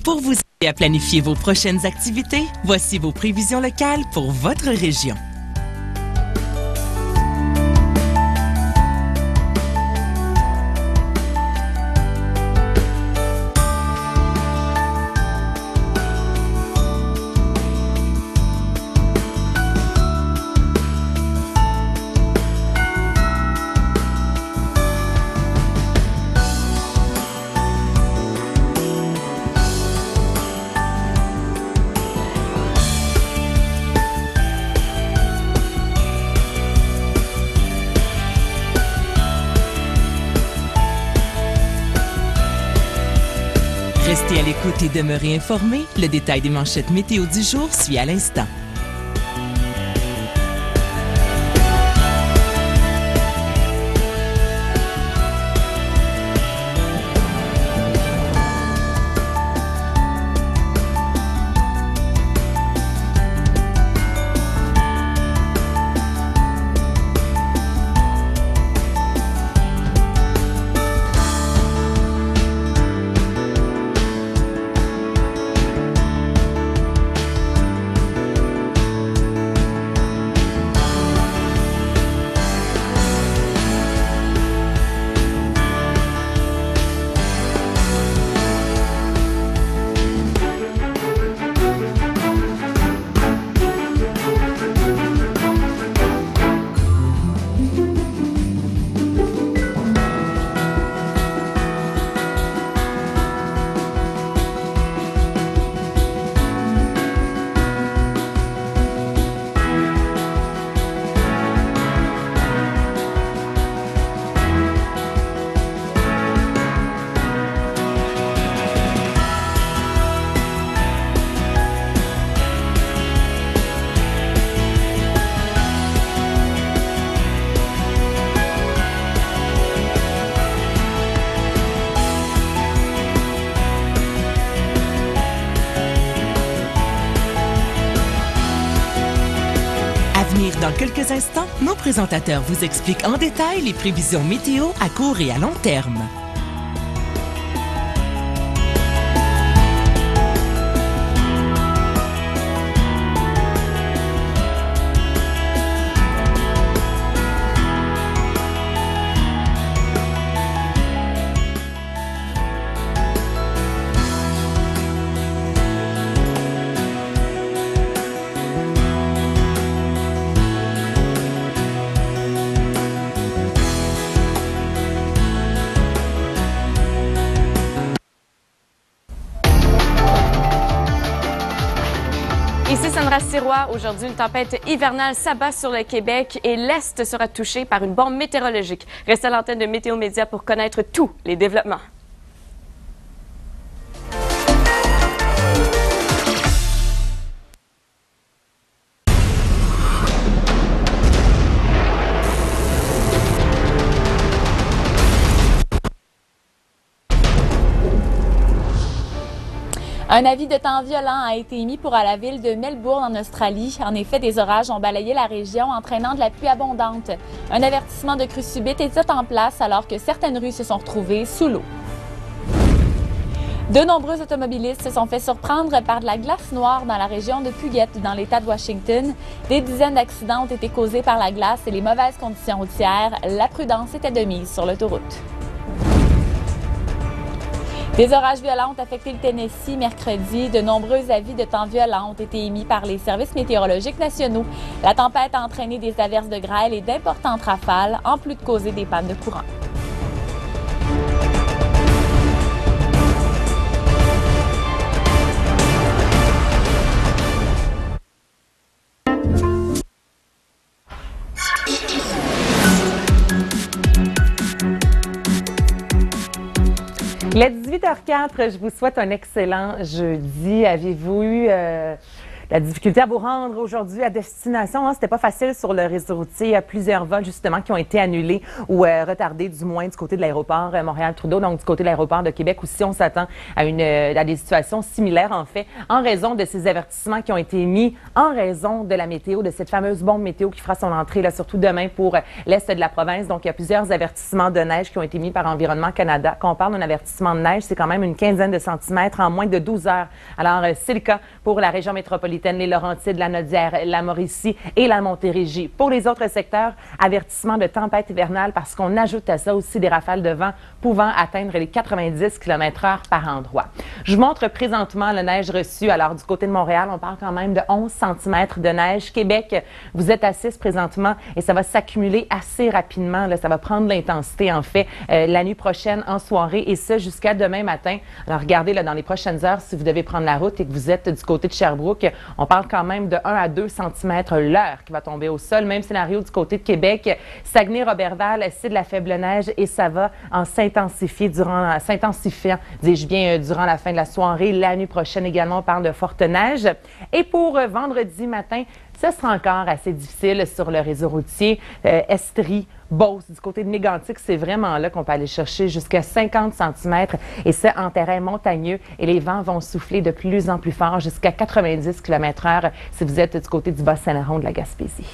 Pour vous aider à planifier vos prochaines activités, voici vos prévisions locales pour votre région. Restez à l'écoute et demeurez informés. Le détail des manchettes météo du jour suit à l'instant. Dans quelques instants, nos présentateurs vous expliquent en détail les prévisions météo à court et à long terme. Ici Sandra Sirois. Aujourd'hui, une tempête hivernale s'abat sur le Québec et l'Est sera touché par une bombe météorologique. Restez à l'antenne de Météo Média pour connaître tous les développements. Un avis de temps violent a été émis pour la ville de Melbourne en Australie. En effet, des orages ont balayé la région, entraînant de la pluie abondante. Un avertissement de crue subite était en place alors que certaines rues se sont retrouvées sous l'eau. De nombreux automobilistes se sont fait surprendre par de la glace noire dans la région de Puget, dans l'État de Washington. Des dizaines d'accidents ont été causés par la glace et les mauvaises conditions routières. La prudence était de mise sur l'autoroute. Des orages violents ont affecté le Tennessee mercredi. De nombreux avis de temps violents ont été émis par les services météorologiques nationaux. La tempête a entraîné des averses de grêle et d'importantes rafales, en plus de causer des pannes de courant. Il est 18h04, je vous souhaite un excellent jeudi. Avez-vous eu La difficulté à vous rendre aujourd'hui à destination, hein, c'était pas facile sur le réseau routier. Il y a plusieurs vols justement qui ont été annulés ou retardés, du moins du côté de l'aéroport Montréal-Trudeau. Donc du côté de l'aéroport de Québec aussi, on s'attend à des situations similaires en fait, en raison de ces avertissements qui ont été émis, en raison de la météo, de cette fameuse bombe météo qui fera son entrée là, surtout demain pour l'est de la province. Donc il y a plusieurs avertissements de neige qui ont été mis par Environnement Canada. Quand on parle d'un avertissement de neige, c'est quand même une quinzaine de centimètres en moins de 12 heures. Alors c'est le cas pour la région métropolitaine, les Laurentides, la Nodière, la Mauricie et la Montérégie. Pour les autres secteurs, avertissement de tempête hivernale parce qu'on ajoute à ça aussi des rafales de vent pouvant atteindre les 90 km/h par endroit. Je vous montre présentement la neige reçue. Alors, du côté de Montréal, on parle quand même de 11 cm de neige. Québec, vous êtes à 6 présentement et ça va s'accumuler assez rapidement. Là, ça va prendre l'intensité, en fait, la nuit prochaine en soirée et ça jusqu'à demain matin. Alors, regardez, là, dans les prochaines heures, si vous devez prendre la route et que vous êtes du côté de Sherbrooke, on parle quand même de 1 à 2 cm l'heure qui va tomber au sol. Même scénario du côté de Québec. Saguenay-Roberval, c'est de la faible neige et ça va en s'intensifiant, dis-je bien, durant la fin de la soirée. La nuit prochaine également, on parle de forte neige. Et pour vendredi matin, ce sera encore assez difficile sur le réseau routier. Estrie, Beauce, du côté de Mégantic, c'est vraiment là qu'on peut aller chercher jusqu'à 50 cm et ça en terrain montagneux. Et les vents vont souffler de plus en plus fort jusqu'à 90 km/h si vous êtes du côté du Bas-Saint-Laurent de la Gaspésie.